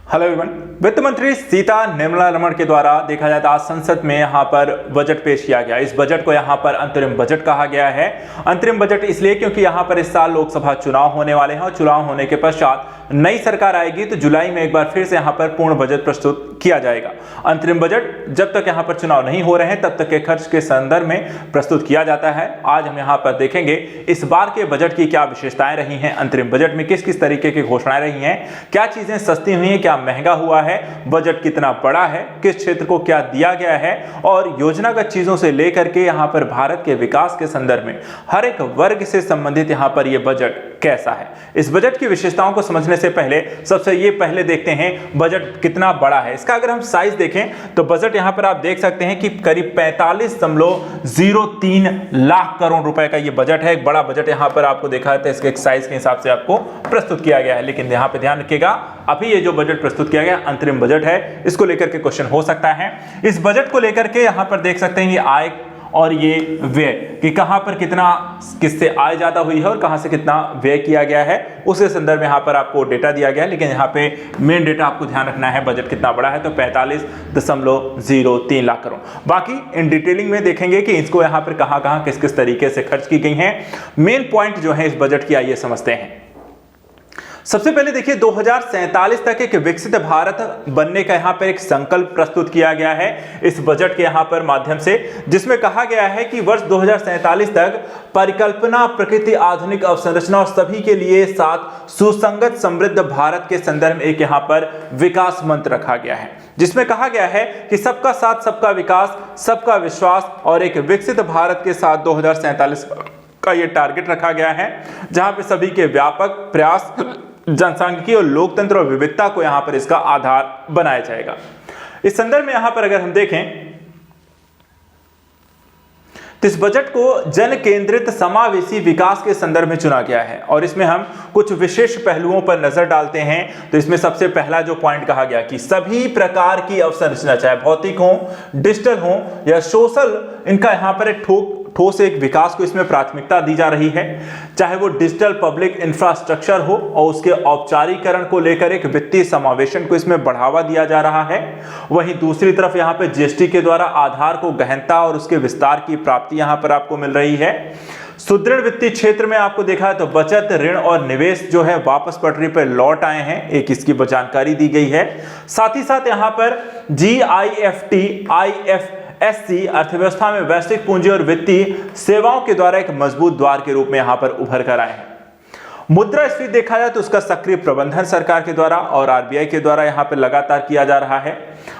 Hello everyone. वित्त मंत्री सीता निर्मला रमण के द्वारा देखा जाए तो आज संसद में यहाँ पर बजट पेश किया गया। इस बजट को यहाँ पर अंतरिम बजट कहा गया है। अंतरिम बजट इसलिए क्योंकि यहाँ पर इस साल लोकसभा चुनाव होने वाले हैं और चुनाव होने के पश्चात नई सरकार आएगी तो जुलाई में एक बार फिर से यहाँ पर पूर्ण बजट प्रस्तुत किया जाएगा। अंतरिम बजट जब तक यहाँ पर चुनाव नहीं हो रहे हैं तब तक के खर्च के संदर्भ में प्रस्तुत किया जाता है। आज हम यहाँ पर देखेंगे इस बार के बजट की क्या विशेषताएं रही हैं, अंतरिम बजट में किस किस तरीके की घोषणाएं रही हैं, क्या चीजें सस्ती हुई हैं, क्या महंगा हुआ है, बजट कितना बड़ा है, किस क्षेत्र को क्या दिया गया है और योजनागत चीजों से लेकर के यहाँ पर भारत के विकास के संदर्भ में हर एक वर्ग से संबंधित यहाँ पर यह बजट कैसा है। इस बजट की विशेषताओं को समझने से पहले सबसे ये पहले देखते हैं बजट कितना बड़ा है। इसका अगर हम साइज देखें तो बजट यहां पर आप देख सकते हैं कि करीब 45.03 लाख करोड़ रुपए का ये बजट है। एक बड़ा बजट यहां पर आपको देखा जाता है, इसके साइज के हिसाब से आपको प्रस्तुत किया गया है। लेकिन यहां पे ध्यान रखिएगा, अभी ये जो बजट प्रस्तुत किया गया अंतरिम बजट है, इसको लेकर के क्वेश्चन हो सकता है। इस बजट को लेकर के यहां पर देख सकते हैं ये आय और ये व्यय कि कहां पर कितना किससे आय ज्यादा हुई है और कहां से कितना व्यय किया गया है, उसके संदर्भ में यहां पर आपको डेटा दिया गया है। लेकिन यहां पे मेन डेटा आपको ध्यान रखना है, बजट कितना बड़ा है तो 45.03 लाख करोड़। बाकी इन डिटेलिंग में देखेंगे कि इसको यहां पर कहां किस किस तरीके से खर्च की गई है। मेन पॉइंट जो है इस बजट की आइए समझते हैं। सबसे पहले देखिए 2047 तक एक विकसित भारत बनने का यहां पर एक संकल्प प्रस्तुत किया गया है इस बजट के यहां पर माध्यम से, जिसमें कहा गया है कि वर्ष 2047 तक परिकल्पना, प्रकृति, आधुनिक अवसंरचना और सभी के लिए साथ सुसंगत समृद्ध भारत के संदर्भ में एक यहां पर विकास मंत्र रखा गया है, जिसमें कहा गया है कि सबका साथ, सबका विकास, सबका विश्वास और एक विकसित भारत के साथ 2047 का ये टारगेट रखा गया है, जहां पे सभी के व्यापक प्रयास, जनसांख्यिकी और लोकतंत्र और विविधता को यहां पर इसका आधार बनाया जाएगा। इस संदर्भ में यहां पर अगर हम देखें तो इस बजट को जन केंद्रित समावेशी विकास के संदर्भ में चुना गया है और इसमें हम कुछ विशेष पहलुओं पर नजर डालते हैं। तो इसमें सबसे पहला जो पॉइंट कहा गया कि सभी प्रकार की अवसंरचना, चाहे भौतिक हो, डिजिटल हो या सोशल, इनका यहां पर एक ठोस एक विकास को इसमें प्राथमिकता दी जा रही है। चाहे वो डिजिटल पब्लिक इंफ्रास्ट्रक्चर हो और उसके औपचारीकरण को लेकर एक वित्तीय समावेशन को इसमें बढ़ावा दिया जा रहा है। वहीं दूसरी तरफ यहाँ पे जीएसटी के द्वारा आधार को गहनता और उसके विस्तार की प्राप्ति यहाँ पर आपको मिल रही है। सुदृढ़ वित्तीय क्षेत्र में आपको देखा है तो बचत, ऋण और निवेश जो है वापस पटरी पर लौट आए हैं, एक इसकी जानकारी दी गई है। साथ ही साथ यहाँ पर GIFT, IFSC अर्थव्यवस्था में वैश्विक पूंजी और वित्तीय सेवाओं के द्वारा एक मजबूत द्वार के रूप में यहां पर उभर कर आए हैं। मुद्रास्फीति देखा जाए तो उसका सक्रिय प्रबंधन सरकार के द्वारा और RBI के द्वारा यहां पर लगातार किया जा रहा है।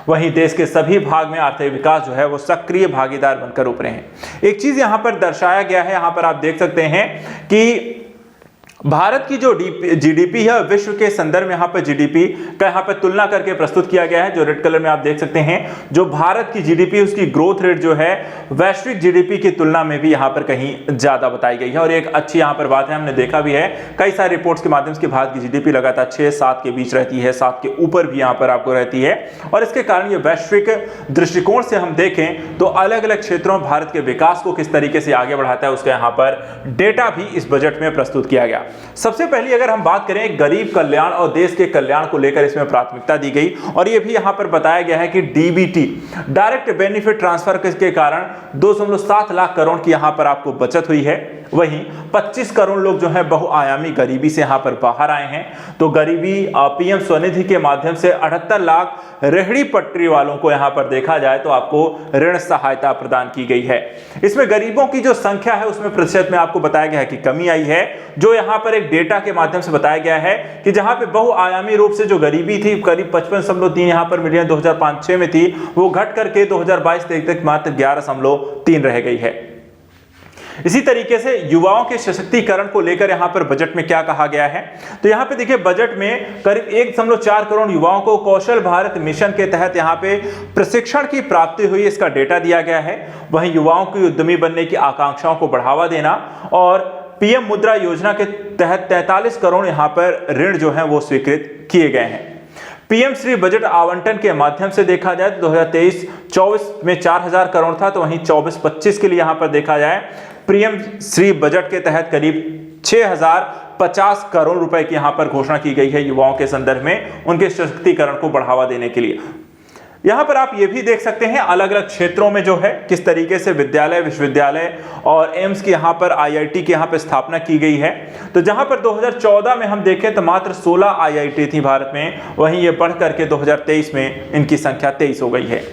वहीं देश के सभी भाग में आर्थिक विकास जो है वो सक्रिय भागीदार बनकर उभरे हैं। एक चीज यहां पर दर्शाया गया है, यहां पर आप देख सकते हैं कि भारत की जो जीडीपी है विश्व के संदर्भ में यहाँ पर जीडीपी का यहाँ पर तुलना करके प्रस्तुत किया गया है। जो रेड कलर में आप देख सकते हैं, जो भारत की जीडीपी उसकी ग्रोथ रेट जो है वैश्विक जीडीपी की तुलना में भी यहाँ पर कहीं ज्यादा बताई गई है। और एक अच्छी यहाँ पर बात है, हमने देखा भी है कई सारे रिपोर्ट्स के माध्यम से भारत की जीडीपी लगातार 6-7 के बीच रहती है, 7 के ऊपर भी यहाँ पर आपको रहती है। और इसके कारण ये वैश्विक दृष्टिकोण से हम देखें तो अलग अलग क्षेत्रों में भारत के विकास को किस तरीके से आगे बढ़ाता है उसका यहाँ पर डेटा भी इस बजट में प्रस्तुत किया गया। सबसे पहले अगर हम बात करें गरीब कल्याण और देश के कल्याण को लेकर इसमें प्राथमिकता दी गई और यह भी यहां पर बताया गया है कि DBT, डायरेक्ट बेनिफिट ट्रांसफर के कारण 2.7 लाख करोड़ की यहां पर आपको बचत हुई है। वहीं 25 करोड़ लोग जो है बहुआयामी गरीबी से यहां पर बाहर आए हैं। तो गरीबी PM स्वनिधि के माध्यम से 78 लाख रेहड़ी पटरी वालों को यहां पर देखा जाए तो आपको ऋण सहायता प्रदान की गई है। इसमें गरीबों की जो संख्या है उसमें प्रतिशत में आपको बताया गया है कि कमी आई है, जो यहां पर एक डेटा के माध्यम से बताया गया है कि जहां पे बहुआयामी रूप से जो गरीबी थी करीब 55.3 यहां पर मिलियन 2005-6 में थी, वो घट करके 2022-23 तक मात्र 11.3 रह गई है। इसी तरीके से युवाओं के सशक्तिकरण को लेकर यहां पर बजट में क्या कहा गया है, तो यहां पे देखिए बजट में करीब 1.4 करोड़ युवाओं को कौशल भारत मिशन के तहत यहां पे प्रशिक्षण की प्राप्ति हुई, इसका डेटा दिया गया है। वहीं युवाओं की उद्यमी बनने की आकांक्षाओं को बढ़ावा देना और PM मुद्रा योजना के तहत 43 करोड़ यहां पर ऋण जो है वो स्वीकृत किए गए हैं। PM श्री बजट आवंटन के माध्यम से देखा जाए तो 2023-24 में 4000 करोड़ था, तो वहीं 24-25 के लिए यहां पर देखा जाए PM श्री बजट के तहत करीब 6000 50 करोड़ रुपए की यहां पर घोषणा की गई है युवाओं के संदर्भ में, उनके सशक्तिकरण को बढ़ावा देने के लिए। यहां पर आप ये भी देख सकते हैं अलग अलग क्षेत्रों में जो है किस तरीके से विद्यालय, विश्वविद्यालय और एम्स की यहां पर आईआईटी की यहां पर स्थापना की गई है। तो जहां पर 2014 में हम देखें तो मात्र 16 आईआईटी थी भारत में, वहीं ये बढ़ करके 2023 में इनकी संख्या 23 हो गई है।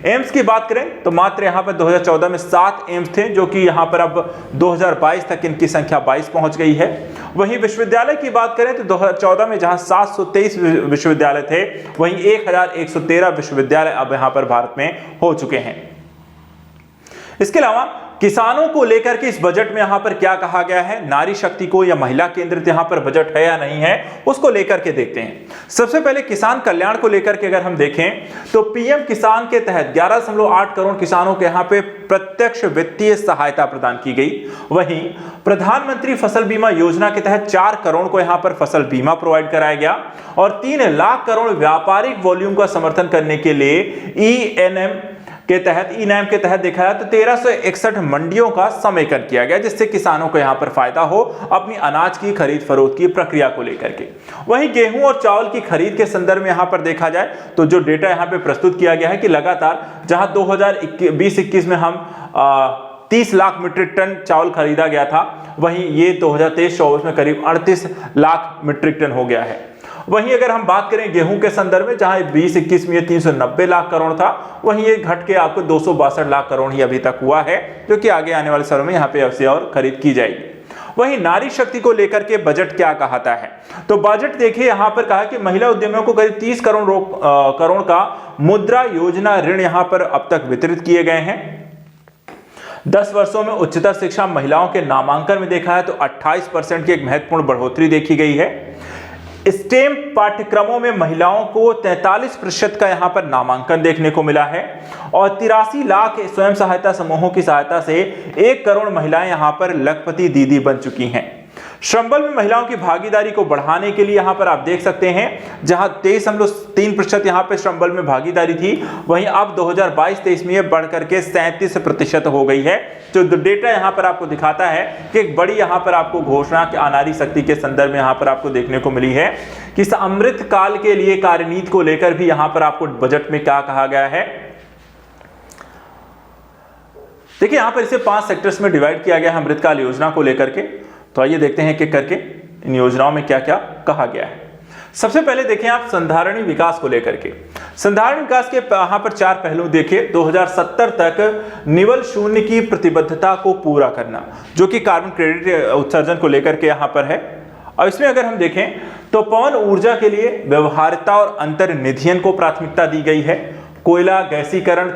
एम्स की बात करें तो मात्र यहां पर 2014 में 7 एम्स थे, जो कि यहां पर अब 2022 तक इनकी संख्या 22 पहुंच गई है। वहीं विश्वविद्यालय की बात करें तो 2014 में जहां 723 विश्वविद्यालय थे, वहीं 1113 विश्वविद्यालय अब यहां पर भारत में हो चुके हैं। इसके अलावा किसानों को लेकर के इस बजट में यहां पर क्या कहा गया है, नारी शक्ति को या महिला केंद्रित यहां पर बजट है या नहीं है, उसको लेकर के देखते हैं। सबसे पहले किसान कल्याण को लेकर के अगर हम देखें तो पीएम किसान के तहत 11.8 करोड़ किसानों के यहां पे प्रत्यक्ष वित्तीय सहायता प्रदान की गई। वहीं प्रधानमंत्री फसल बीमा योजना के तहत 4 करोड़ को यहां पर फसल बीमा प्रोवाइड कराया गया और 3 लाख करोड़ व्यापारिक वॉल्यूम का समर्थन करने के लिए ई-नैम के तहत देखा जाए तो 1361 मंडियों का समेकन किया गया, जिससे किसानों को यहां पर फायदा हो अपनी अनाज की खरीद फरोख्त की प्रक्रिया को लेकर के। वहीं गेहूं और चावल की खरीद के संदर्भ में यहां पर देखा जाए तो जो डेटा यहां पे प्रस्तुत किया गया है कि लगातार जहां 2020-21 में हम 30 लाख मीट्रिक टन चावल खरीदा गया था, वहीं ये 2023-24 में करीब 38 लाख मीट्रिक टन हो गया है। वहीं अगर हम बात करें गेहूं के संदर्भ में, जहां 20-21 में 390 लाख करोड़ था, वहीं ये घट के आपको 262 लाख करोड़ ही अभी तक हुआ है, जो कि आगे आने वाले सालों में यहां पे अवश्य और खरीद की जाएगी। वहीं नारी शक्ति को लेकर के बजट क्या कहता है, तो बजट देखिए यहां पर कहा कि महिला उद्यमियों को करीब 30 करोड़ का मुद्रा योजना ऋण यहां पर अब तक वितरित किए गए हैं। 10 वर्षों में उच्चतर शिक्षा महिलाओं के नामांकन में देखा है तो 28% की एक महत्वपूर्ण बढ़ोतरी देखी गई है। स्टेम पाठ्यक्रमों में महिलाओं को 43% का यहां पर नामांकन देखने को मिला है और 83 लाख स्वयं सहायता समूहों की सहायता से 1 करोड़ महिलाएं यहां पर लखपति दीदी बन चुकी हैं। श्रम बल में महिलाओं की भागीदारी को बढ़ाने के लिए यहां पर आप देख सकते हैं जहां 23.3% यहां पे श्रम बल में भागीदारी थी, वहीं अब 2022-23 में यह बढ़ करके 37% हो गई है। जो डेटा यहां पर आपको दिखाता है कि एक बड़ी यहां पर आपको घोषणा कि नारी शक्ति के संदर्भ में यहां पर आपको देखने को मिली है कि इस अमृत काल के लिए कार्यनीति को लेकर भी यहां पर आपको बजट में क्या कहा गया है। देखिए यहां पर इसे 5 सेक्टर्स में डिवाइड किया गया है अमृतकाल योजना को लेकर के। तो आइए देखते हैं कि करके इन योजनाओं में क्या क्या कहा गया है। सबसे पहले देखें आप संधारणीय विकास को लेकर के। संधारणीय विकास के यहां पर 4 पहलू देखिए। 2070 तक निवल शून्य की प्रतिबद्धता को पूरा करना, जो कि कार्बन क्रेडिट उत्सर्जन को लेकर के यहां पर है। और इसमें अगर हम देखें तो पवन ऊर्जा के लिए व्यवहार्यता और अंतर्निधियन को प्राथमिकता दी गई है। कोयला गैसीकरण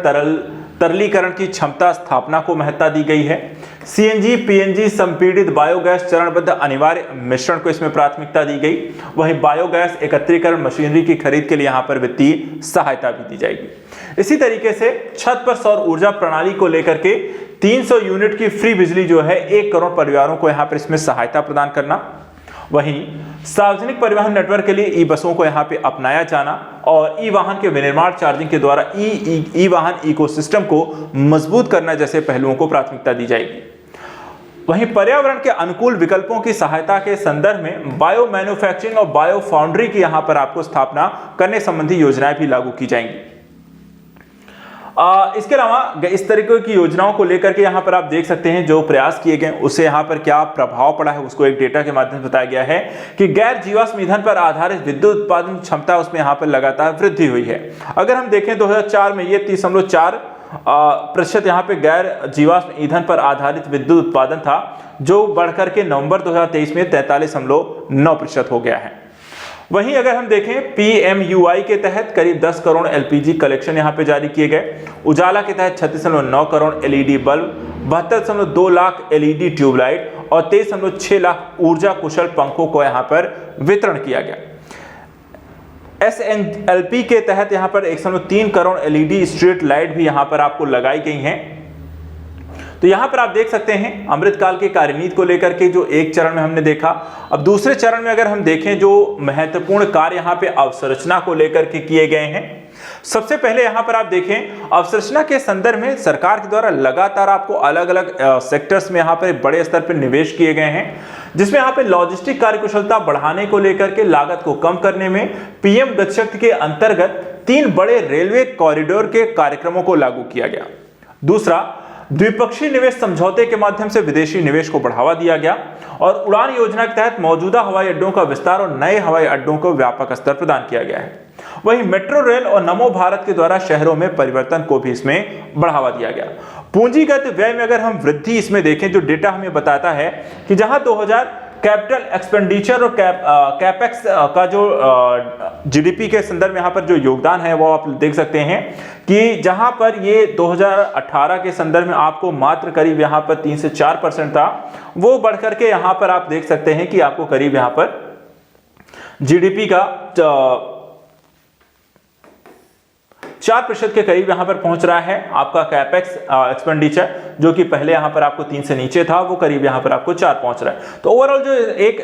तरलीकरण की क्षमता स्थापना को महत्ता दी गई है। सीएनजी पीएनजी संपीड़ित बायोगैस चरणबद्ध अनिवार्य मिश्रण को इसमें प्राथमिकता दी गई। वहीं बायोगैस एकत्रीकरण मशीनरी की खरीद के लिए यहां पर वित्तीय सहायता भी दी जाएगी। इसी तरीके से छत पर सौर ऊर्जा प्रणाली को लेकर के 300 यूनिट की फ्री बिजली जो है 1 करोड़ परिवारों को यहां पर इसमें सहायता प्रदान करना। वहीं सार्वजनिक परिवहन नेटवर्क के लिए ई बसों को यहां पे अपनाया जाना और ई वाहन के विनिर्माण चार्जिंग के द्वारा ई वाहन इकोसिस्टम को मजबूत करना जैसे पहलुओं को प्राथमिकता दी जाएगी। वहीं पर्यावरण के अनुकूल विकल्पों की सहायता के संदर्भ में बायो मैन्युफैक्चरिंग और बायो फाउंड्री की यहां पर आपको स्थापना करने संबंधी योजनाएं भी लागू की जाएंगी। इसके अलावा इस तरीके की योजनाओं को लेकर के यहां पर आप देख सकते हैं जो प्रयास किए गए उससे यहां पर क्या प्रभाव पड़ा है, उसको एक डेटा के माध्यम से बताया गया है कि गैर जीवाश्म ईंधन पर आधारित विद्युत उत्पादन क्षमता उसमें यहां पर लगातार वृद्धि हुई है। अगर हम देखें 2004 में ये 30.4% यहां पे गैर जीवाश्म ईंधन पर आधारित विद्युत उत्पादन था, जो बढ़कर के नवंबर 2023 में 43.9% हो गया है। वहीं अगर हम देखें PMUI के तहत करीब 10 करोड़ LPG कलेक्शन यहां पे जारी किए गए। उजाला के तहत 36.9 crore LED bulb, 72.2 lakh LED tubelight और 23.6 लाख ऊर्जा कुशल पंखों को यहां पर वितरण किया गया। SNLP के तहत यहां पर 1.3 करोड़ LED स्ट्रीट लाइट भी यहां पर आपको लगाई गई हैं। तो यहां पर आप देख सकते हैं अमृतकाल के कार्यनीति को लेकर के जो एक चरण में हमने देखा। अब दूसरे चरण में अगर हम देखें जो महत्वपूर्ण कार्य यहां पे अवसंरचना को लेकर के किए गए हैं। सबसे पहले यहां पर आप देखें अवसंरचना के संदर्भ में सरकार के द्वारा लगातार आपको अलग अलग सेक्टर्स में यहां पर बड़े स्तर पर निवेश किए गए हैं, जिसमें यहां पे लॉजिस्टिक कार्यकुशलता बढ़ाने को लेकर के लागत को कम करने में पीएम गति शक्ति के अंतर्गत 3 बड़े रेलवे कॉरिडोर के कार्यक्रमों को लागू किया गया। दूसरा, द्विपक्षीय निवेश समझौते के माध्यम से विदेशी निवेश को बढ़ावा दिया गया और उड़ान योजना के तहत मौजूदा हवाई अड्डों का विस्तार और नए हवाई अड्डों को व्यापक स्तर प्रदान किया गया है। वहीं मेट्रो रेल और नमो भारत के द्वारा शहरों में परिवर्तन को भी इसमें बढ़ावा दिया गया। पूंजीगत व्यय में अगर हम वृद्धि इसमें देखें, जो डेटा हमें बताता है कि जहां 2000 कैपिटल एक्सपेंडिचर और कैपेक्स का जो जीडीपी के संदर्भ में यहाँ पर जो योगदान है वो आप देख सकते हैं कि जहां पर ये 2018 के संदर्भ में आपको मात्र करीब यहाँ पर 3 से 4% था, वो बढ़कर के यहाँ पर आप देख सकते हैं कि आपको करीब यहाँ पर जीडीपी का 4% के करीब यहां पर पहुंच रहा है। आपका कैपेक्स एक्सपेंडिचर जो कि पहले यहां पर आपको 3 से नीचे था, वो करीब यहां पर आपको 4 पहुंच रहा है। तो ओवरऑल जो एक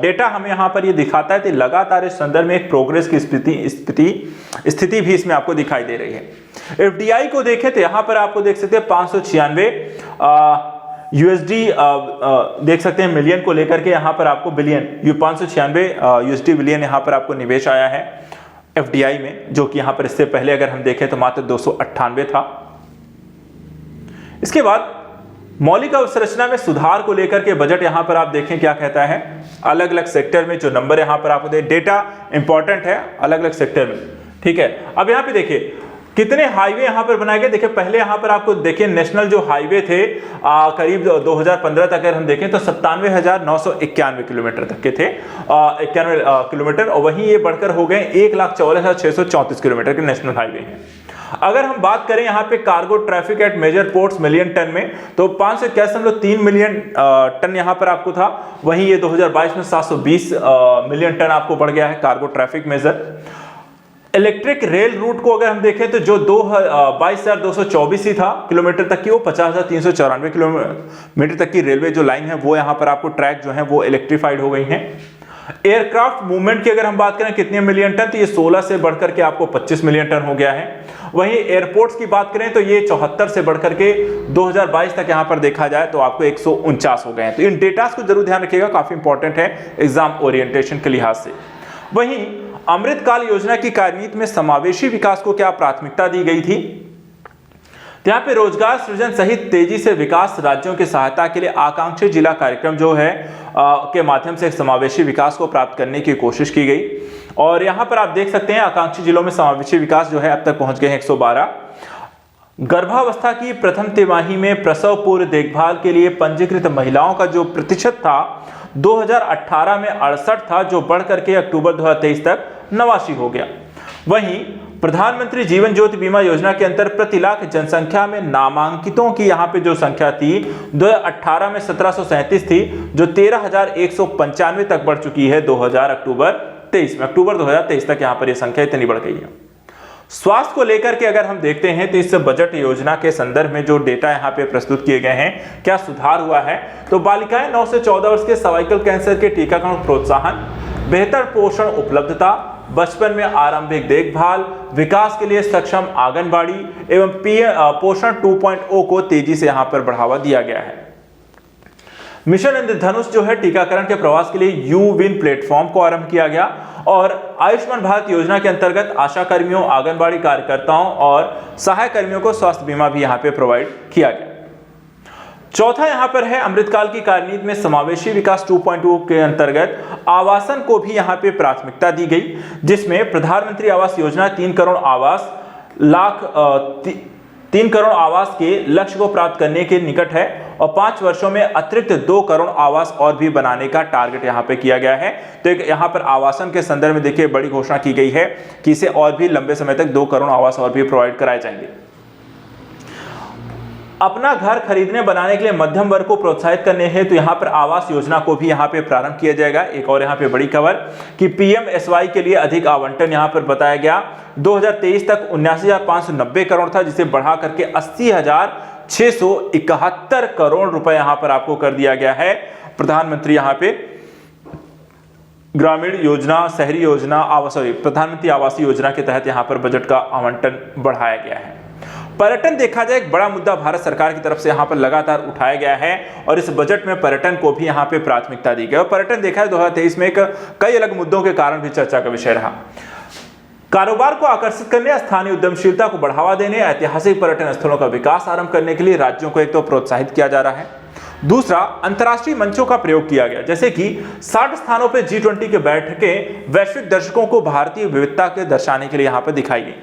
डेटा हमें यहां पर ये दिखाता है कि लगातार इस संदर्भ में एक प्रोग्रेस की स्थिति भी इसमें आपको दिखाई दे रही है। एफडीआई को देखें तो यहां पर आपको देख सकते हैं 596 यूएसडी देख सकते हैं मिलियन को लेकर के, यहां पर आपको बिलियन 596 यूएसडी बिलियन यहां पर आपको निवेश आया है एफडीआई में, जो कि यहां पर इससे पहले अगर हम देखें तो मात्र 298 था। इसके बाद मौलिक अवसंरचना में सुधार को लेकर के बजट यहां पर आप देखें क्या कहता है। अलग अलग सेक्टर में जो नंबर यहां पर आपको डेटा इंपॉर्टेंट है अलग अलग सेक्टर में, ठीक है। अब यहां पे देखिए कितने हाईवे यहां पर बनाए गए। देखिए पहले यहां पर आपको देखिए नेशनल जो हाईवे थे करीब 2015 तक अगर हम देखें तो 97,991 किलोमीटर तक के थे, 91 किलोमीटर, और वहीं ये बढ़कर हो गए 1,14,634 किलोमीटर के नेशनल हाईवे हैं। अगर हम बात करें यहाँ पे cargo traffic at major ports million ton में, तो 5.3 मिलियन टन यहाँ पर आपको था, वहीं ये 2022 में 720 मिलियन टन आपको बढ़ गया है cargo traffic major. Electric rail route को अगर हम देखें तो जो 22,224 ही था किलोमीटर तक की, वो 50,394 किलोमीटर तक की रेलवे जो लाइन है वो यहाँ पर आपको ट्रैक जो है वो इलेक्ट्रीफाइड हो गई हैं। एयरक्राफ्ट मूवमेंट की अगर हम बात करें कितने मिलियन टन, तो ये 16 से बढ़कर के आपको 25 मिलियन टन हो गया है। वहीं एयरपोर्ट्स की बात करें तो ये 74 से बढ़कर के 2022 तक यहां पर देखा जाए तो आपको 149 हो गए हैं। तो इन डेटास को जरूर ध्यान रखिएगा, काफी इंपॉर्टेंट है एग्जाम ओरिएंटेशन के लिहाज से। वहीं अमृतकाल योजना की कार्यनीति में समावेशी विकास को क्या प्राथमिकता दी गई थी, तो यहाँ पे रोजगार सृजन सहित तेजी से विकास राज्यों की सहायता के लिए आकांक्षी जिला कार्यक्रम जो है के माध्यम से समावेशी विकास को प्राप्त करने की कोशिश की गई। और यहाँ पर आप देख सकते हैं आकांक्षी जिलों में समावेशी विकास जो है अब तक पहुंच गए हैं 112। गर्भावस्था की प्रथम तिमाही में प्रसव पूर्व देखभाल के लिए पंजीकृत महिलाओं का जो प्रतिशत था 2018 में 68 था, जो बढ़कर के अक्टूबर 2023 तक 89 हो गया। वहीं प्रधानमंत्री जीवन ज्योति बीमा योजना के अंतर्गत प्रति लाख जनसंख्या में नामांकितों की यहाँ पे जो संख्या थी 2018 में 1737 थी, जो 13,195 तक बढ़ चुकी है अक्टूबर 2023 तक यहाँ पर ये संख्या इतनी बढ़ गई है। स्वास्थ्य को लेकर के अगर हम देखते हैं तो इस बजट योजना के संदर्भ में जो डेटा यहाँ पे प्रस्तुत किए गए हैं, क्या सुधार हुआ है, तो बालिकाएं 9 से 14 वर्ष के सर्वाइकल कैंसर के टीकाकरण प्रोत्साहन, बेहतर पोषण उपलब्धता, बचपन में आरंभिक देखभाल, विकास के लिए सक्षम आंगनबाड़ी एवं पोषण 2.0 को तेजी से यहां पर बढ़ावा दिया गया है। मिशन इंद्रधनुष जो है टीकाकरण के प्रवास के लिए यू-विन प्लेटफॉर्म को आरंभ किया गया और आयुष्मान भारत योजना के अंतर्गत आशा कर्मियों, आंगनबाड़ी कार्यकर्ताओं और सहायक कर्मियों को स्वास्थ्य बीमा भी यहां पे प्रोवाइड किया गया। चौथा यहां पर है अमृतकाल की कार्यनीति में समावेशी विकास 2.0 के अंतर्गत आवासन को भी यहां पे प्राथमिकता दी गई, जिसमें प्रधानमंत्री आवास योजना 3 करोड़ आवास के लक्ष्य को प्राप्त करने के निकट है और 5 वर्षों में अतिरिक्त 2 करोड़ आवास और भी बनाने का टारगेट यहां पे किया गया है। तो यहां पर आवासन के संदर्भ में देखिए बड़ी घोषणा की गई है कि इसे और भी लंबे समय तक 2 करोड़ आवास और भी प्रोवाइड कराए जाएंगे। अपना घर खरीदने बनाने के लिए मध्यम वर्ग को प्रोत्साहित करने हेतु यहाँ पर आवास योजना को भी यहाँ पे प्रारंभ किया जाएगा। एक और यहाँ पे बड़ी खबर कि पीएमएसवाई के लिए अधिक आवंटन यहाँ पर बताया गया। 2023 तक 79,590 करोड़ था, जिसे बढ़ा करके 671 करोड़ रुपए यहां पर आपको कर दिया गया है। प्रधानमंत्री यहां पे ग्रामीण योजना, शहरी योजना, प्रधानमंत्री आवास योजना के तहत यहां पर बजट का आवंटन बढ़ाया गया है। पर्यटन देखा जाए एक बड़ा मुद्दा भारत सरकार की तरफ से यहां पर लगातार उठाया गया है और इस बजट में पर्यटन को भी यहां पे प्राथमिकता दी गई। और पर्यटन देखा है 2023 में कई अलग मुद्दों के कारण भी चर्चा का विषय रहा। कारोबार को आकर्षित करने, स्थानीय उद्यमशीलता को बढ़ावा देने, ऐतिहासिक पर्यटन स्थलों का विकास आरंभ करने के लिए राज्यों को एक तो प्रोत्साहित किया जा रहा है। दूसरा, अंतर्राष्ट्रीय मंचों का प्रयोग किया गया, जैसे कि 60 स्थानों पर G20 के बैठकें वैश्विक दर्शकों को भारतीय विविधता के दर्शाने के लिए यहां पर दिखाई गई।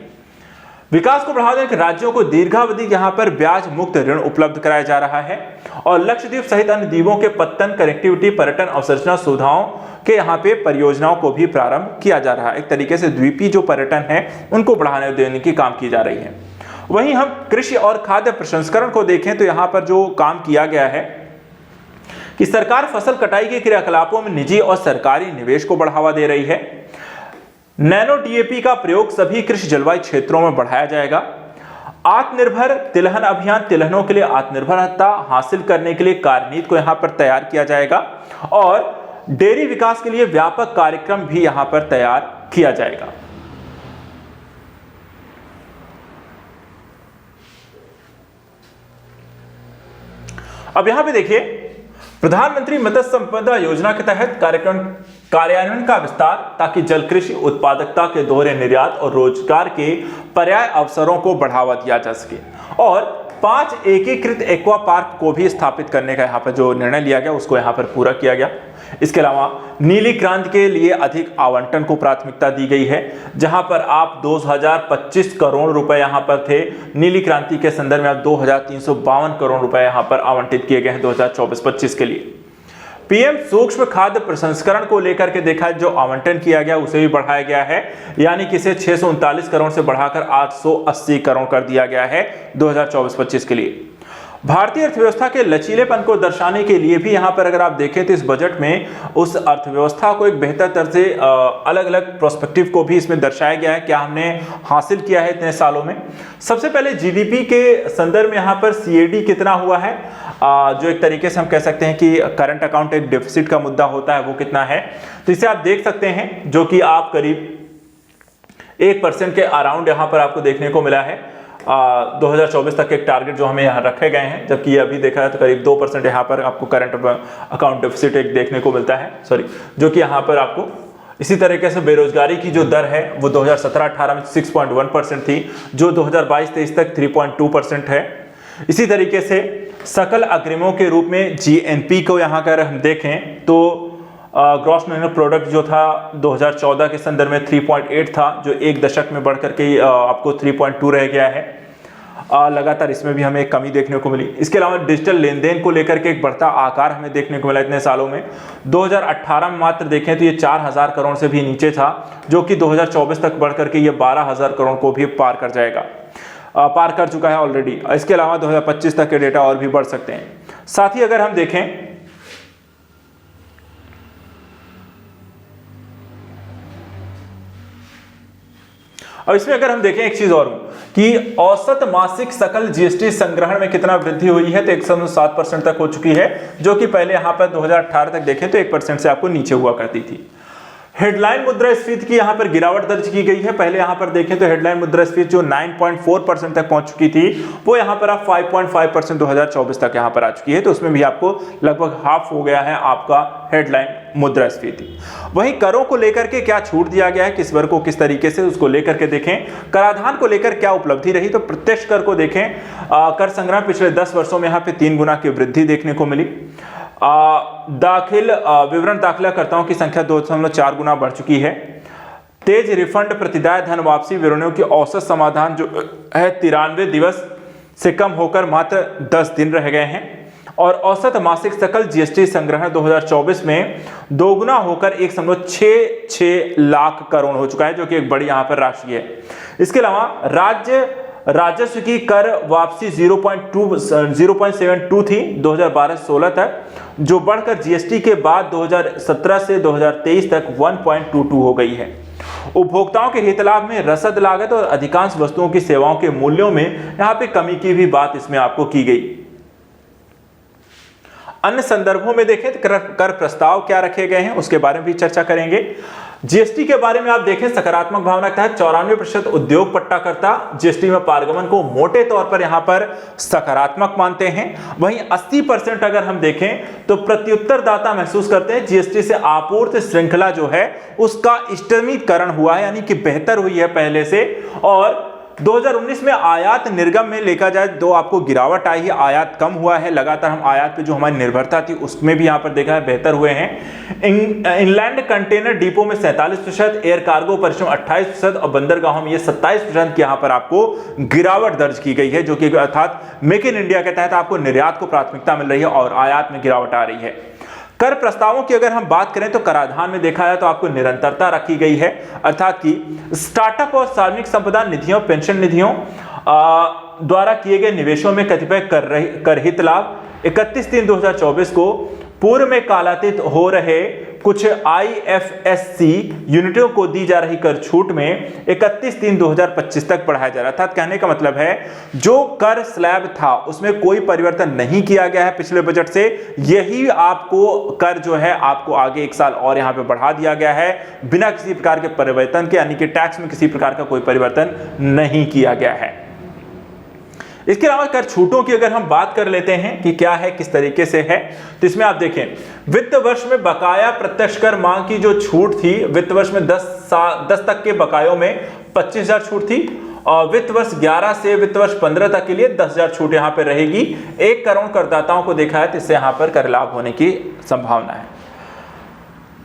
विकास को बढ़ावा देने के राज्यों को दीर्घावधि यहां पर ब्याज मुक्त ऋण उपलब्ध कराया जा रहा है और लक्षद्वीप सहित अन्य द्वीपों के पत्तन, कनेक्टिविटी, पर्यटन अवसंरचना सुविधाओं के यहां पे परियोजनाओं को भी प्रारंभ किया जा रहा है। एक तरीके से द्वीपीय जो पर्यटन है उनको बढ़ाने देने की काम की जा रही है। वहीं हम कृषि और खाद्य प्रसंस्करण को देखें तो यहां पर जो काम किया गया है कि सरकार फसल कटाई के क्रियाकलापों में निजी और सरकारी निवेश को बढ़ावा दे रही है। नैनो डीएपी का प्रयोग सभी कृषि जलवायु क्षेत्रों में बढ़ाया जाएगा। आत्मनिर्भर तिलहन अभियान, तिलहनों के लिए आत्मनिर्भरता हासिल करने के लिए कार्यनीति को यहां पर तैयार किया जाएगा और डेयरी विकास के लिए व्यापक कार्यक्रम भी यहां पर तैयार किया जाएगा। अब यहां पे देखिए, प्रधानमंत्री मत्स्य संपदा योजना के तहत कार्यक्रम कार्यान्वयन का विस्तार, ताकि जल कृषि उत्पादकता के दोहरे निर्यात और रोजगार के पर्याय अवसरों को बढ़ावा दिया जा सके। और 5 एकीकृत एक्वा पार्क को भी स्थापित करने का यहाँ पर जो निर्णय लिया गया उसको यहाँ पर पूरा किया गया। इसके अलावा नीली क्रांति के लिए अधिक आवंटन को प्राथमिकता दी गई है, जहां पर आप 2025 करोड़ रुपए यहां पर थे। नीली क्रांति के संदर्भ में आप 2352 करोड़ रुपए यहां पर आवंटित किए गए हैं 2024-25 के लिए। पीएम सूक्ष्म खाद्य प्रसंस्करण को लेकर के देखा जो आवंटन किया गया उसे भी बढ़ाया गया है, यानी कि इसे 639 करोड़ से बढ़ाकर 880 करोड़ कर दिया गया है 2024-25 के लिए। भारतीय अर्थव्यवस्था के लचीलेपन को दर्शाने के लिए भी यहाँ पर अगर आप देखें तो इस बजट में उस अर्थव्यवस्था को एक बेहतर तरह से अलग अलग प्रोस्पेक्टिव को भी इसमें दर्शाया गया है, क्या हमने हासिल किया है इतने सालों में। सबसे पहले जीडीपी के संदर्भ में यहाँ पर सीएडी कितना हुआ है, जो एक तरीके से हम कह सकते हैं कि करंट अकाउंट एक डिफिसिट का मुद्दा होता है, वो कितना है, तो इसे आप देख सकते हैं, जो कि आप करीब 1% के अराउंड यहाँ पर आपको देखने को मिला है। 2024 तक एक टारगेट जो हमें यहाँ रखे गए हैं, जबकि ये अभी देखा है तो करीब 2% यहाँ पर आपको करंट अकाउंट डेफिसिट एक देखने को मिलता है, जो कि यहाँ पर आपको इसी तरीके से बेरोजगारी की जो दर है वो 2017-18 में 6.1% थी, जो 2022-23 तक 3.2% है। इसी तरीके से सकल अग्रिमों के रूप में जीएनपी को यहाँ अगर हम देखें तो ग्रॉस नेशनल प्रोडक्ट जो था 2014 के संदर्भ में 3.8 था, जो एक दशक में बढ़कर के आपको 3.2 रह गया है। लगातार इसमें भी हमें एक कमी देखने को मिली। इसके अलावा डिजिटल लेन देन को लेकर के एक बढ़ता आकार हमें देखने को मिला इतने सालों में। 2018 में मात्र देखें तो ये 4000 करोड़ से भी नीचे था, जो कि 2024 तक बढ़कर के ये 12000 करोड़ को भी पार कर चुका है ऑलरेडी। इसके अलावा 2025 तक के डेटा और भी बढ़ सकते हैं। साथ ही अगर हम देखें अब इसमें अगर हम देखें एक चीज और कि औसत मासिक सकल जीएसटी संग्रहण में कितना वृद्धि हुई है, तो 107% तक हो चुकी है, जो कि पहले यहां पर 2018 तक देखें तो 1% से आपको नीचे हुआ करती थी। हेडलाइन मुद्रास्फीति की यहां पर गिरावट दर्ज की गई है। पहले यहां पर देखें तो हेडलाइन मुद्रास्फीति जो 9.4% तक पहुंच चुकी थी, वो यहां पर आप 5.5% 2024 तक यहां पर आ चुकी है, तो उसमें भी आपको लगभग हाफ हो गया है आपका हेडलाइन मुद्रास्फीति। वहीं करों को लेकर के क्या छूट दिया गया है, किस वर्ग को किस तरीके से, उसको लेकर के देखें। कराधान को लेकर क्या उपलब्धि रही, तो प्रत्यक्ष कर को देखें, कर संग्रह पिछले 10 वर्षों में यहाँ पे 3 गुना की वृद्धि देखने को मिली। विवरण दाखिलाकर्ताओं की संख्या 2.4 गुना बढ़ चुकी है। तेज रिफंड प्रतिदाय धन वापसी विवरणों की औसत समाधान जो है 93 दिवस से कम होकर मात्र 10 दिन रह गए हैं। और औसत मासिक सकल जीएसटी संग्रहण 2024 में दोगुना होकर 1.66 लाख करोड़ हो चुका है, जो कि एक बड़ी यहां पर राशि है। इसके अलावा राज्य राजस्व की कर वापसी 0.72 थी 2012-16 तक, जो बढ़कर जीएसटी के बाद 2017 से 2023 तक 1.22 हो गई है। उपभोक्ताओं के हित लाभ में रसद लागत और अधिकांश वस्तुओं की सेवाओं के मूल्यों में यहां पे कमी की भी बात इसमें आपको की गई। अन्य संदर्भों में देखें तो कर प्रस्ताव क्या रखे गए हैं उसके बारे में भी चर्चा करेंगे। जीएसटी के बारे में आप देखें सकारात्मक भावना के तहत 94% उद्योग पट्टाकर्ता जीएसटी में पारगमन को मोटे तौर पर यहां पर सकारात्मक मानते हैं। वहीं 80% अगर हम देखें तो प्रत्युत्तरदाता महसूस करते हैं जीएसटी से आपूर्ति श्रृंखला जो है उसका स्थिरीकरण हुआ है, यानी कि बेहतर हुई है पहले से। और 2019 में आयात निर्गम में देखा जाए तो आपको गिरावट आई है, आयात कम हुआ है, लगातार हम आयात पे जो हमारी निर्भरता थी उसमें भी यहां पर देखा है बेहतर हुए हैं। इनलैंड कंटेनर डिपो में 47%, एयर कार्गो परिश्रम 28% और बंदरगाहों में ये 27% की यहां पर आपको गिरावट दर्ज की गई है, जो कि अर्थात मेक इन इंडिया के तहत आपको निर्यात को प्राथमिकता मिल रही है और आयात में गिरावट आ रही है। कर प्रस्तावों की अगर हम बात करें तो कराधान में देखा जाए तो आपको निरंतरता रखी गई है, अर्थात कि स्टार्टअप और सार्वजनिक संपदा निधियों, पेंशन निधियों द्वारा किए गए निवेशों में कतिपय कर हित लाभ 31/3/2024 को पूर्व में कालातीत हो रहे कुछ आईएफएससी यूनिटों को दी जा रही कर छूट में 31/3/2025 तक बढ़ाया जा रहा था। कहने का मतलब है जो कर स्लैब था उसमें कोई परिवर्तन नहीं किया गया है पिछले बजट से, यही आपको कर जो है आपको आगे 1 साल और यहां पे बढ़ा दिया गया है बिना किसी प्रकार के परिवर्तन के, यानी कि टैक्स में किसी प्रकार का कोई परिवर्तन नहीं किया गया है। इसके अलावा कर छूटों की अगर हम बात कर लेते हैं कि क्या है किस तरीके से है, तो इसमें आप देखें वित्त वर्ष में बकाया प्रत्यक्ष कर मांग की जो छूट थी, वित्त वर्ष में 10 तक के बकायों में 25,000 छूट थी और वित्त वर्ष 11 से वित्त वर्ष 15 तक के लिए 10,000 छूट यहां पर रहेगी। 1 करोड़ करदाताओं को देखा है तो इससे यहां पर कर लाभ होने की संभावना है।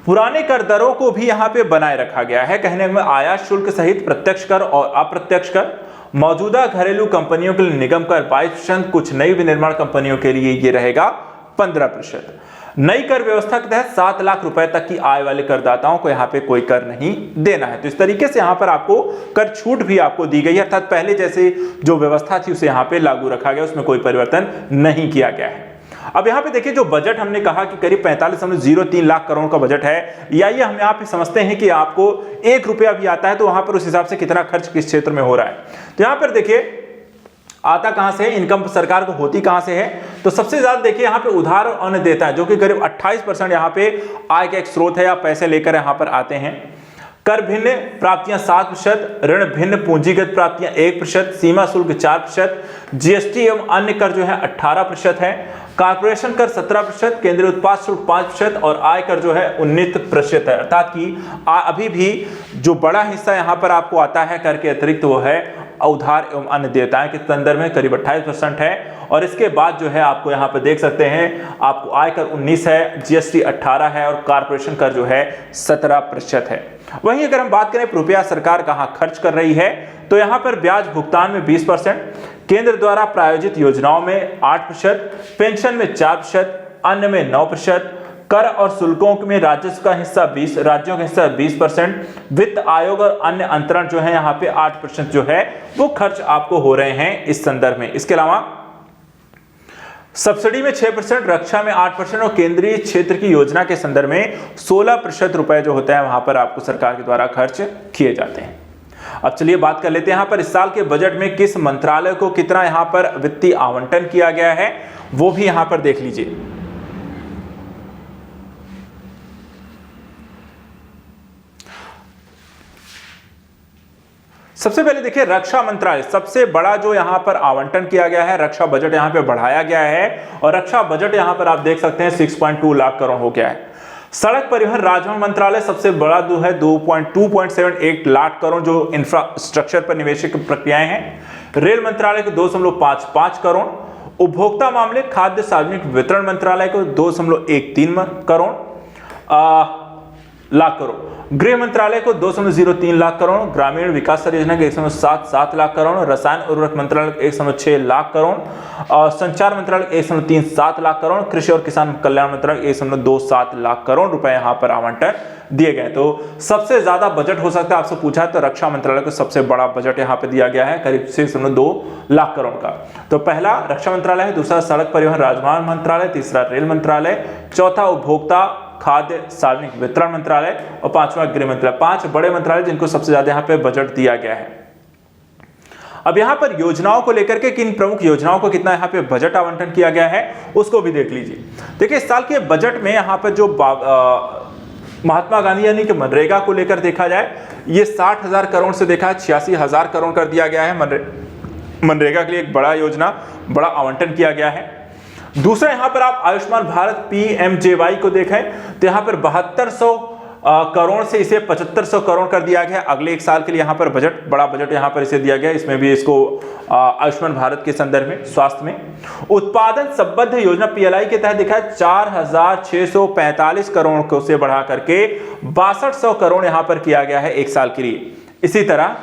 पुराने कर दरों को भी यहां पे बनाए रखा गया है, कहने में आयात शुल्क सहित प्रत्यक्ष कर और अप्रत्यक्ष कर। मौजूदा घरेलू कंपनियों के लिए निगम कर 22%, कुछ नई विनिर्माण कंपनियों के लिए ये रहेगा 15%। नई कर व्यवस्था के तहत 7 लाख रुपए तक की आय वाले करदाताओं को यहां पे कोई कर नहीं देना है। तो इस तरीके से यहां पर आपको कर छूट भी आपको दी गई है, अर्थात पहले जैसे जो व्यवस्था थी उसे यहां पे लागू रखा गया, उसमें कोई परिवर्तन नहीं किया गया है। अब यहां पे देखिए जो बजट हमने कहा कि करीब 45.03 लाख करोड़ का बजट है, या ये हम यहां पे समझते हैं कि आपको 1 रुपया भी आता है तो वहां पर उस हिसाब से कितना खर्च किस क्षेत्र में हो रहा है। तो यहां पर देखिए आता कहां से है, इनकम सरकार को होती कहां से है, तो सबसे ज्यादा देखिए यहां पे उधार और अन्य देता है, जो कि करीब 28% यहां पे आय का एक स्रोत है या पैसे लेकर यहां पर आते हैं। कर भिन्न प्राप्तियां 7%, ऋण भिन्न पूंजीगत प्राप्तियां 1%, सीमा शुल्क 4%, जीएसटी एवं अन्य कर जो है 18% है, कारपोरेशन कर 17%, केंद्रीय उत्पाद शुल्क 5% और आय कर जो है 19% है। अर्थात कि अभी भी जो बड़ा हिस्सा यहां पर आपको आता है कर के अतिरिक्त वो है उधार एवं अन्य देयताएं के संदर्भ में करीब 28% है। और इसके बाद जो है आपको यहाँ पे देख सकते हैं आपको आयकर 19 है, जीएसटी 18 है और कारपोरेशन कर जो है 17% है। वहीं अगर हम बात करें रुपया सरकार कहाँ खर्च कर रही है, तो यहाँ पर ब्याज भुगतान में 20%, केंद्र द्वारा प्रायोजित योजनाओं में 8%, पेंशन में 4%, अन्य में 9%, कर और शुल्कों में राजस्व का हिस्सा 20, राज्यों का हिस्सा 20%, वित्त आयोग और अन्य अंतरण जो है यहाँ पे 8% जो है वो खर्च आपको हो रहे हैं इस संदर्भ में। इसके अलावा सब्सिडी में 6%, रक्षा में 8% और केंद्रीय क्षेत्र की योजना के संदर्भ में 16% रुपए जो होता है वहां पर आपको सरकार के द्वारा खर्च किए जाते हैं। अब चलिए बात कर लेते हैं यहाँ पर इस साल के बजट में किस मंत्रालय को कितना यहाँ पर वित्तीय आवंटन किया गया है, वो भी यहाँ पर देख लीजिए। सबसे पहले देखिए रक्षा मंत्रालय, सबसे बड़ा जो यहां पर आवंटन किया गया है, रक्षा बजट यहां पे बढ़ाया गया है और रक्षा बजट यहां पर आप देख सकते हैं 6.2 लाख करोड़ हो गया है। सड़क परिवहन राजमार्ग मंत्रालय सबसे बड़ा जो है 2.78 लाख करोड़ जो इंफ्रास्ट्रक्चर पर निवेश प्रक्रियाएं हैं। रेल मंत्रालय को 2.55 करोड़, उपभोक्ता मामले खाद्य सार्वजनिक वितरण मंत्रालय को 2.13 करोड़ लाख करोड़, गृह मंत्रालय को 2.03 लाख करोड़, ग्रामीण विकास योजना के 1.77 लाख करोड़, रसायन उर्वरक मंत्रालय 1.6 लाख करोड़ और संचार मंत्रालय 1.37 लाख करोड़, कृषि और किसान कल्याण मंत्रालय 1.27 लाख करोड़ रुपए यहां पर आवंटन दिए गए। तो सबसे ज्यादा बजट हो सकता है आपसे पूछा तो रक्षा मंत्रालय को सबसे बड़ा बजट यहां पे दिया गया है करीब 6.2 लाख करोड़ का। तो पहला रक्षा मंत्रालय है, दूसरा सड़क परिवहन राजमार्ग मंत्रालय, तीसरा रेल मंत्रालय, चौथा उपभोक्ता खाद्य सार्वजनिक वितरण मंत्रालय और 5वां गृह मंत्रालय। 5 बड़े मंत्रालय जिनको सबसे ज्यादा यहाँ पे बजट दिया गया है। अब यहाँ पर योजनाओं को लेकर के किन प्रमुख योजनाओं को कितना यहाँ पे बजट आवंटन किया गया है उसको भी देख लीजिए। देखिए इस साल के बजट में यहाँ पर जो महात्मा गांधी यानी कि मनरेगा को लेकर देखा जाए, ये 60,000 करोड़ से देखा 86,000 करोड़ कर दिया गया है। मनरेगा के लिए एक बड़ा योजना, बड़ा आवंटन किया गया है। दूसरा यहाँ पर आप आयुष्मान भारत PMJY को देखें तो यहाँ पर 7200 करोड़ से इसे 7500 करोड़ कर दिया गया। अगले एक साल के लिए यहाँ पर बजट, बड़ा बजट यहाँ पर इसे दिया गया। इसमें भी इसको आयुष्मान भारत के संदर्भ में, स्वास्थ्य में उत्पादन संबद्ध योजना PLI के तहत देखा है 4645 करोड़ को से बढ़ा करके 6200 करोड़ यहाँ पर किया गया है एक साल के लिए। इसी तरह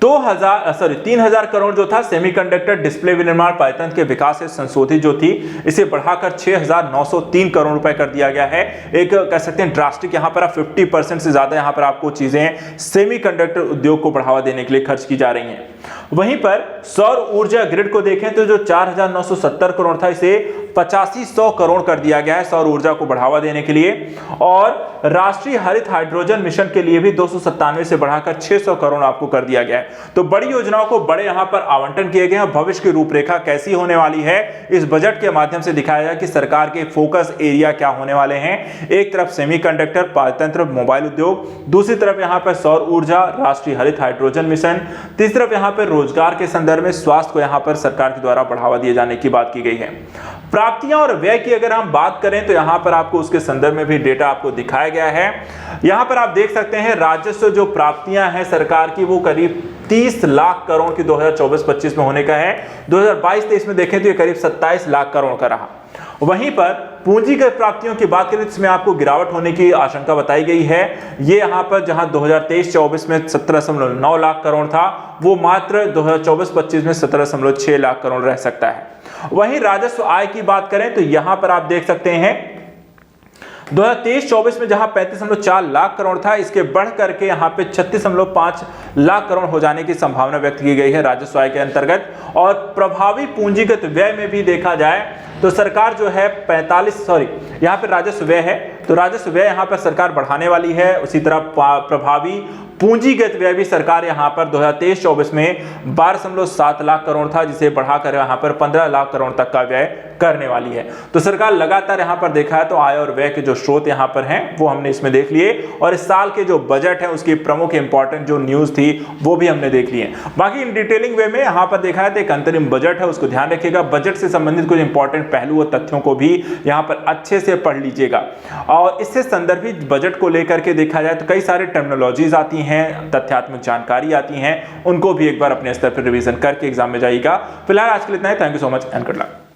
3000 करोड़ जो था सेमीकंडक्टर डिस्प्ले विनिर्माण पायतंत्र के विकास से संशोधित जो थी, इसे बढ़ाकर 6903 करोड़ रुपए कर दिया गया है। एक कह सकते हैं ड्रास्टिक यहाँ पर 50% से ज्यादा यहाँ पर आपको चीजें सेमीकंडक्टर उद्योग को बढ़ावा देने के लिए खर्च की जा रही हैं। वहीं पर सौर ऊर्जा ग्रिड को देखें तो जो 4970 करोड़ था इसे 8500 करोड़ कर दिया गया है सौर ऊर्जा को बढ़ावा देने के लिए। और राष्ट्रीय हरित हाइड्रोजन मिशन के लिए भी 297 से बढ़ाकर 600 करोड़ आपको कर दिया गया है। तो बड़ी योजनाओं को बड़े यहां पर आवंटन किए गए हैं। भविष्य की रूपरेखा कैसी होने वाली है इस बजट के माध्यम से दिखाया जाए कि सरकार के फोकस एरिया क्या होने वाले हैं। एक तरफ सेमीकंडक्टर, पारतंत्र, मोबाइल उद्योग, दूसरी तरफ यहां पर सौर ऊर्जा, राष्ट्रीय हरित हाइड्रोजन मिशन, तीसरी तरफ यहां पर रोजगार के संदर्भ में स्वास्थ्य को यहां पर सरकार के द्वारा बढ़ावा दिए जाने की बात की गई है। प्राप्तियां और व्यय की अगर हम बात करें तो यहां पर आपको उसके संदर्भ में भी डेटा आपको दिखाया गया है। यहां पर आप देख सकते हैं राजस्व जो प्राप्तियां हैं सरकार की वो करीब 30 लाख करोड़ की 2024-25 में होने का है। 2022-23 में देखें तो ये करीब 27 लाख करोड़ का रहा। वहीं पर पूंजीगत प्राप्तियों की बात करें तो इसमें आपको गिरावट होने की आशंका बताई गई है। ये यहां पर जहां 2023-24 में 17.9 लाख करोड़ था वो मात्र 2024-25 में 17.6 लाख करोड़ रह सकता है। वहीं राजस्व आय की बात करें तो यहां पर आप देख सकते हैं 2023-24 में जहां 35.4 लाख करोड़ था इसके बढ़ करके यहां पे 36.5 लाख करोड़ हो जाने की संभावना व्यक्त की गई है राजस्व आय के अंतर्गत। और प्रभावी पूंजीगत व्यय में भी देखा जाए तो सरकार जो है यहां पे राजस्व व्यय है तो राजस्व व्यय यहां पर सरकार बढ़ाने वाली है। उसी तरह प्रभावी पूंजीगत व्यय भी सरकार यहां पर 2023-24 में 12.7 लाख करोड़ था जिसे बढ़ाकर यहां पर 15 लाख करोड़ तक का व्यय करने वाली है। तो सरकार लगातार यहां पर देखा है तो आय और व्यय के जो स्रोत यहां पर हैं वो हमने इसमें देख लिए और इस साल के जो बजट है उसकी प्रमुख इंपॉर्टेंट जो न्यूज थी वो भी हमने देख लिए। बाकी इन डिटेलिंग वे में यहां पर देखा है तो एक अंतरिम बजट है उसको ध्यान रखिएगा। बजट से संबंधित कुछ इंपॉर्टेंट पहलू और तथ्यों को भी यहां पर अच्छे से पढ़ लीजिएगा। और इससे संदर्भित बजट को लेकर के देखा जाए तो कई सारे टर्मिनोलॉजीज आती हैं, तथ्यात्मक जानकारी आती हैं, उनको भी एक बार अपने स्तर पर रिवीजन करके एग्जाम में जाइएगा। फिलहाल आज के लिए इतना ही। Thank you so much and good luck.